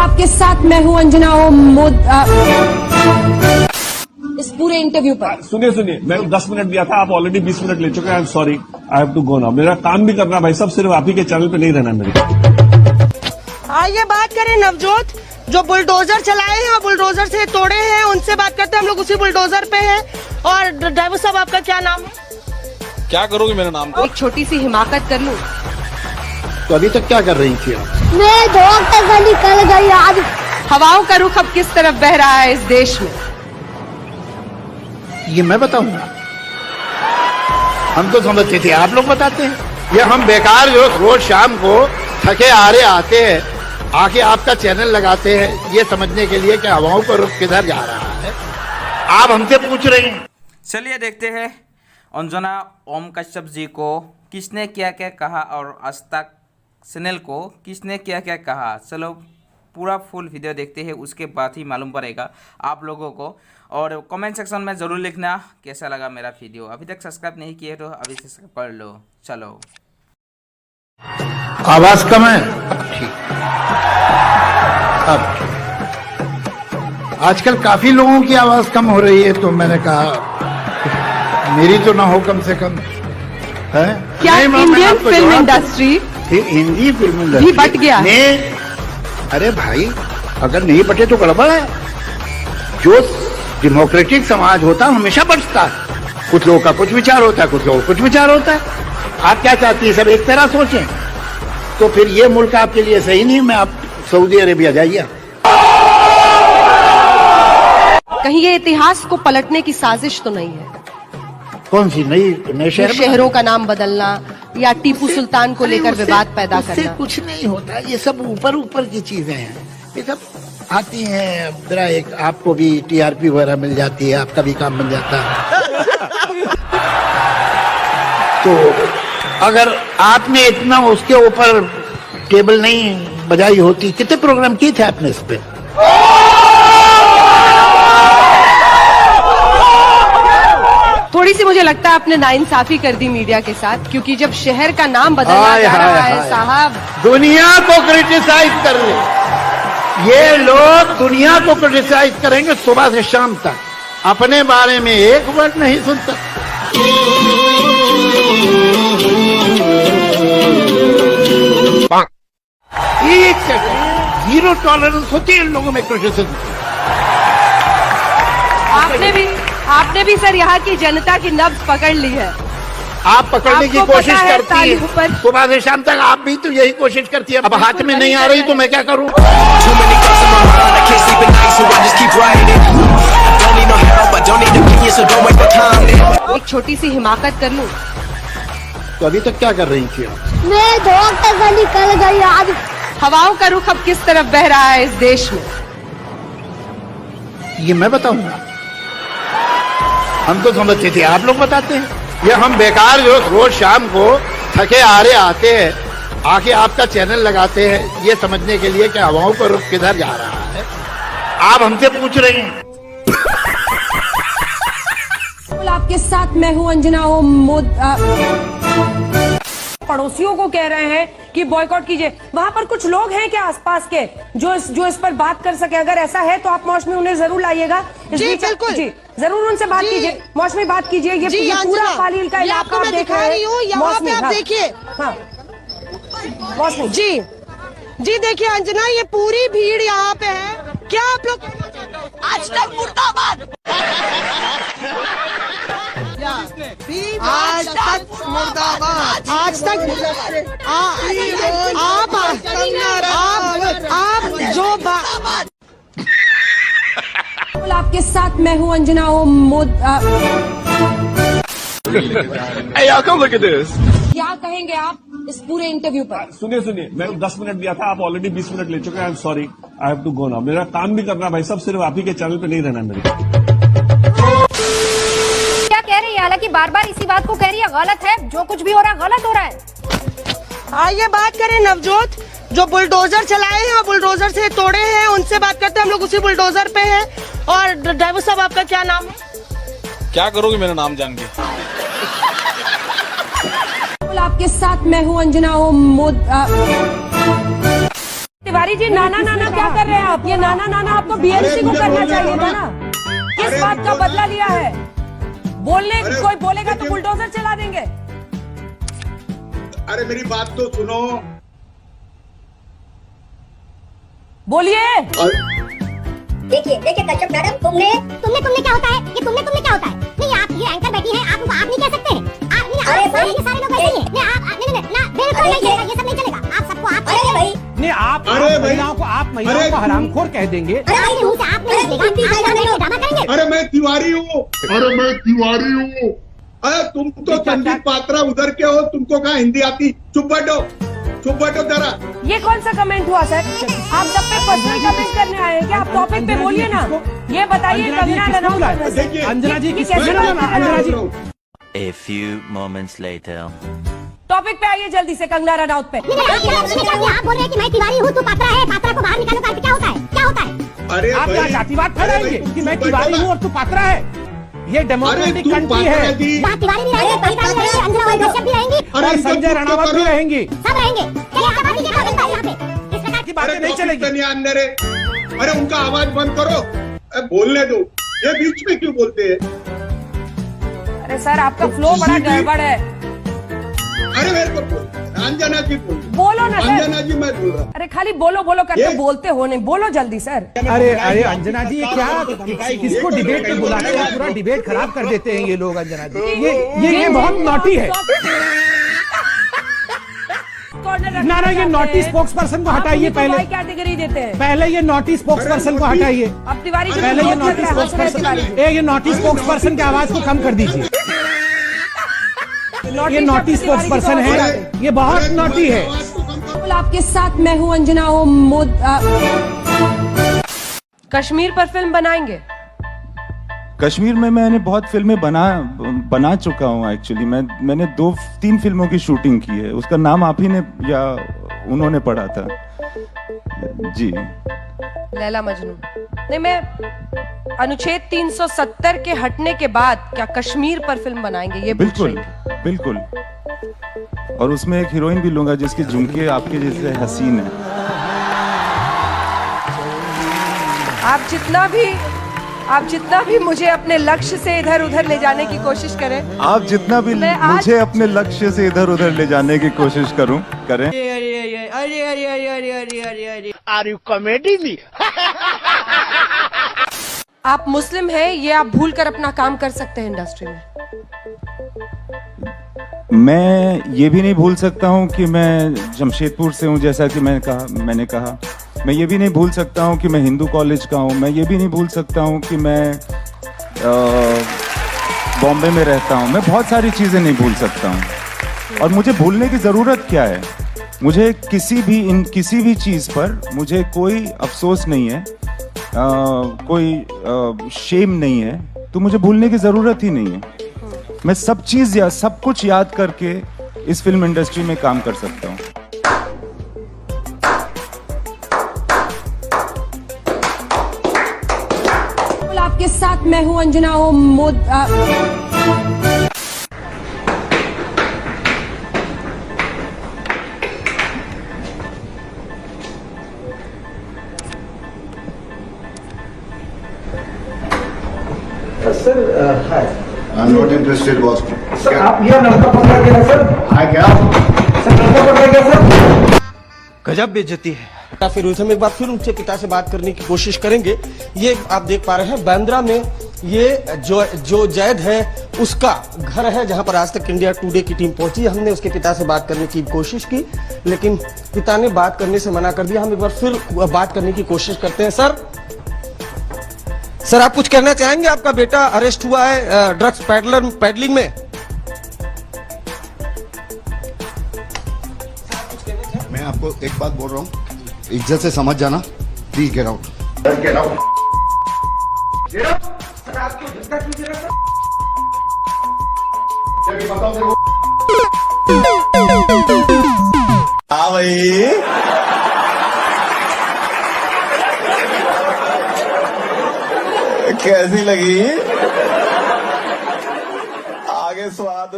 आपके साथ मैं हूं अंजना इस पूरे इंटरव्यू पर। सुनिए मैं 10 मिनट दिया था, आप ऑलरेडी 20 मिनट ले चुके हैं। I am sorry, I have to go now. मेरा काम भी करना भाई साहब, सिर्फ आप ही के चैनल पे नहीं रहना मेरे। आइए बात करें नवजोत, जो बुलडोजर चलाए हैं और बुलडोजर से तोड़े हैं, उनसे बात करते हैं। हम लोग उसी बुलडोजर पे हैं। और ड्राइवर साहब, आपका क्या नाम है? क्या करोगे मेरे नाम को? एक छोटी सी हिमाकत कर लूं। तो अभी तक क्या कर रही थी आप? मैं धोखे से निकल गई आज। हवाओं का रुख अब किस तरफ बह रहा है इस देश में? ये मैं बताऊंगा? हम तो समझते थे, आप लोग बताते हैं। ये हम बेकार जो रोज शाम को थके हारे आते हैं, आके आपका चैनल लगाते हैं ये समझने के लिए कि हवाओं का रुख किधर जा रहा है। आप हमसे पूछ रहे हैं। चलिए देखते हैं अंजना ओम कश्यप जी को किसने क्या क्या कहा और आज तक चैनल को किसने क्या क्या कहा। चलो पूरा फुल वीडियो देखते हैं, उसके बाद ही मालूम पड़ेगा आप लोगों को। और कमेंट सेक्शन में ज़रूर लिखना कैसा लगा मेरा वीडियो। अभी तक सब्सक्राइब नहीं किए तो अभी से कर लो। चलो, आवाज कम है? ठीक। अब आजकल काफी लोगों की आवाज कम हो रही है, तो मैंने कहा मेरी तो ना हो कम से कम है। क्या Indian film industry, Hindi film industry but गया ने? अरे भाई, अगर नहीं बटे तो गड़बड़ है। जो डेमोक्रेटिक समाज होता है हमेशा बचता है। कुछ लोगों का कुछ विचार होता है, कुछ लोगों का कुछ विचार होता है। आप क्या चाहती है? सब एक तरह सोचें, तो फिर ये मुल्क आपके लिए सही नहीं। मैं आप सऊदी अरेबिया जाइए। कहीं ये इतिहास को पलटने की साजिश तो नहीं है? कौन सी नई शहरों का नाम बदलना या टीपू सुल्तान को लेकर विवाद पैदा करना? कुछ नहीं होता, ये सब ऊपर ऊपर की चीजें हैं। ये सब आती हैं, जरा एक आपको भी टीआरपी वगैरह मिल जाती है, आपका भी काम बन जाता है। तो अगर आपने इतना उसके ऊपर टेबल नहीं बजाई होती, कितने प्रोग्राम किए थे आपने इस पे? थोड़ी सी मुझे लगता है आपने नाइंसाफी कर दी मीडिया के साथ, क्योंकि जब शहर का नाम बदला जा रहा है साहब। दुनिया को क्रिटिसाइज कर रहे ये लोग, दुनिया को क्रिटिसाइज करेंगे सुबह से शाम तक, अपने बारे में एक वर्ड नहीं सुनता। एक सेकंड, 0 टॉलरेंस होती है इन लोगों में क्रिटिसिज्म। आपने भी सर यहाँ की जनता की नब्ज पकड़ ली है। आप पकड़ने की कोशिश करती है सुबह से शाम तक। आप भी तो यही कोशिश करती है। अब हाथ में नहीं आ रही तो मैं क्या करूं? एक छोटी सी हिमाकत कर लूं। तो अभी तक क्या कर रही थी आप? मैं धोखे से निकल गई आज। हवाओं का रुख अब किस तरफ बह रहा है इस देश में? ये मैं बताऊंगा? हम तो समझते थे, आप लोग बताते हैं। ये हम बेकार जो रोज शाम को थके हारे आते हैं, आके आपका चैनल लगाते हैं ये समझने के लिए कि हवाओं का रुख किधर जा रहा है। आप हमसे पूछ रहे हैं। आपके साथ मैं हूं अंजना पड़ोसियों को कह रहे हैं कि बॉयकॉट कीजिए। वहां पर कुछ लोग हैं क्या आसपास के जो इस पर बात कर सके? अगर ऐसा है तो आप मौसमी उन्हें जरूर लाइएगा। जी बिल्कुल, जी जरूर उनसे बात कीजिए। मौसमी बात कीजिए। ये पूरा कालील का इलाका आप देख रहे हैं। यहाँ पे आप देखिए। हाँ मौसमी जी देखिए अंजना, ये पूरी भीड़ यहाँ पे है। क्या आप लोग आज तक मुर्दाबाद, आज तक मुर्दाबाद, आज तक आप जो आपके साथ मैं हूं Anjana Hey, y'all, come look at this. क्या कहेंगे आप इस पूरे इंटरव्यू पर? सुनिए मैं 10 मिनट दिया था, आप ऑलरेडी 20 मिनट ले चुके हैं। I am sorry, I have to go now. मेरा काम भी करना भाई साहब, सिर्फ आप ही के चैनल पे नहीं रहना मेरे। क्या कह रही है? हालांकि बार बार इसी बात को कह रही है, गलत है, जो कुछ भी हो रहा है गलत हो रहा है। आइए बात करें नवजोत, जो बुलडोजर चलाए हैं और बुलडोजर से तोड़े हैं, उनसे बात करते हैं। हम लोग उसी बुलडोजर पे हैं। और ड्राइवर साहब, आपका क्या नाम है? क्या करोगे मेरा नाम जान के? आपके साथ मैं हूं अंजना तिवारी जी, नाना नाना क्या कर रहे हैं आप? ये नाना नाना आपको बीएमसी को करना चाहिए था ना। किस बात का बदला लिया है? बोलने कोई बोलेगा तो बुलडोजर चला देंगे। अरे मेरी बात तो सुनो। बोलिए। देखिए देखिए कश्यप मैडम, तुमने क्या होता है? ये तुमने क्या होता है? नहीं, आप ये एंकर बैठी हैं, आप नहीं कह सकते। आप नहीं, अरे भाई ये सारे लोग ऐसे ही हैं। नहीं आप नहीं ना, बिल्कुल नहीं चलेगा, ये सब नहीं चलेगा। आप सबको आप कहेंगे भाई। नहीं आप महिलाओं को हरामखोर कह देंगे। अरे आप नहीं चलेगा, ड्रामा करेंगे। अरे मैं तिवारी हूँ। अरे तुम तो संदीप पात्रा उधर के हो, तुमको कहाँ हिंदी आती? चुप बैठो जरा। ये कौन सा कमेंट हुआ सर? आप सब पे पर्सनल कमेंट करने आए हैं क्या? आप टॉपिक पे बोलिए ना। ये बताइए कंगना रनौत, अंजना जी की कैसे अंजना जी। A few moments later. Topic पे आइए जल्दी से, कंगना रनौत पे। आप बोल रहे हैं कि मैं तिवारी हूँ, तू पात्रा है, पात्रा को बाहर निकालो। क्या होता है? अरे आप क्या जातिवाद फैलाएंगे कि मैं तिवारी हूँ और तू पात्रा है? ये डेमोक्रेटिक कंट्री है। तिवारी भी रहेंगे, अंजना और कश्यप भी रहेंगे, और संजय रणावत भी रहेंगी। सब रहेंगे। की बातें नहीं चलेगी। अरे उनका आवाज बंद करो, बोलने दो। ये बीच में क्यों बोलते हैं? अरे सर आपका फ्लो बड़ा गड़बड़ है। अरे मेरे को अंजना जी बोलो ना सर। अंजना जी मैं बोल रहा हूँ। अरे खाली बोलो करके बोलते हो नहीं, बोलो जल्दी सर। अरे अंजना जी, ये क्या किसको डिबेट पे बुलाते हैं? पूरा डिबेट खराब कर देते हैं ये लोग। अंजना जी ये बहुत नॉटी है। ना ये नॉटी स्पोक्स पर्सन को हटाइए पहले। कैटेगरी देते हैं पहले ये नॉटी स्पोक्स पर्सन को हटाइए। अब तिवारी जी पहले ये नॉटी स्पोक्स पर्सन, ये नॉटी स्पोक्स पर्सन की आवाज को कम कर दीजिए। ये नॉटी स्पोक्स पर्सन है, ये बहुत नॉटी है। आपके साथ मैं हूँ अंजना ओ कश्मीर पर फिल्म बनाएंगे? कश्मीर में मैंने बहुत फिल्में बना चुका हूँ। एक्चुअली मैंने 2-3 फिल्मों की शूटिंग की है। उसका नाम आप ही ने या उन्होंने पढ़ा था जी। लैला मजनू। नहीं, मैं अनुच्छेद 370 के हटने के बाद क्या कश्मीर पर फिल्म बनाएंगे? ये बिल्कुल। और उसमें एक हीरोइन भी लूंगा जिसके झुमके आपके जैसे हसीन है। आप जितना भी मुझे अपने लक्ष्य से इधर उधर ले जाने की कोशिश करें, आप जितना भी मुझे अपने लक्ष्य से इधर उधर ले जाने की कोशिश करें। Are you comedy me? आप मुस्लिम हैं, ये आप भूलकर अपना काम कर सकते हैं इंडस्ट्री में। मैं ये भी नहीं भूल सकता हूँ कि मैं जमशेदपुर से हूँ, जैसा कि मैंने कहा। मैं ये भी नहीं भूल सकता हूँ कि मैं हिंदू कॉलेज का हूँ। मैं ये भी नहीं भूल सकता हूँ कि मैं बॉम्बे में रहता हूँ। मैं बहुत सारी चीज़ें नहीं भूल सकता हूँ। और मुझे भूलने की ज़रूरत क्या है? मुझे किसी भी चीज़ पर मुझे कोई अफसोस नहीं है, कोई शेम नहीं है, तो मुझे भूलने की ज़रूरत ही नहीं है। मैं सब कुछ याद करके इस फिल्म इंडस्ट्री में काम कर सकता हूँ। आपके साथ मैं हूँ Anjana O sir hi, I am not interested boss. Sir आप यह लड़का पकड़ा गया सर? हाँ क्या सर लड़का पकड़ा गया सर? गजब बेइज्जती है। फिर हम एक बार फिर उनके पिता से बात करने की कोशिश करेंगे। ये आप देख पा रहे हैं बांद्रा में ये जो जैद है उसका घर है, जहां पर आज तक इंडिया टुडे की टीम पहुंची। हमने उसके पिता से बात करने की कोशिश की, लेकिन पिता ने बात करने से मना कर दिया। हम एक बार फिर बात करने की कोशिश करते हैं। सर आप कुछ कहना चाहेंगे? आपका बेटा अरेस्ट हुआ है ड्रग्स पैडलिंग में। मैं आपको एक बात बोल रहा हूँ, इज्जत से समझ जाना। Please get out. Get out. Sir आपको धक्का कीजिएगा सर। हाँ भाई, कैसी लगी? आगे स्वाद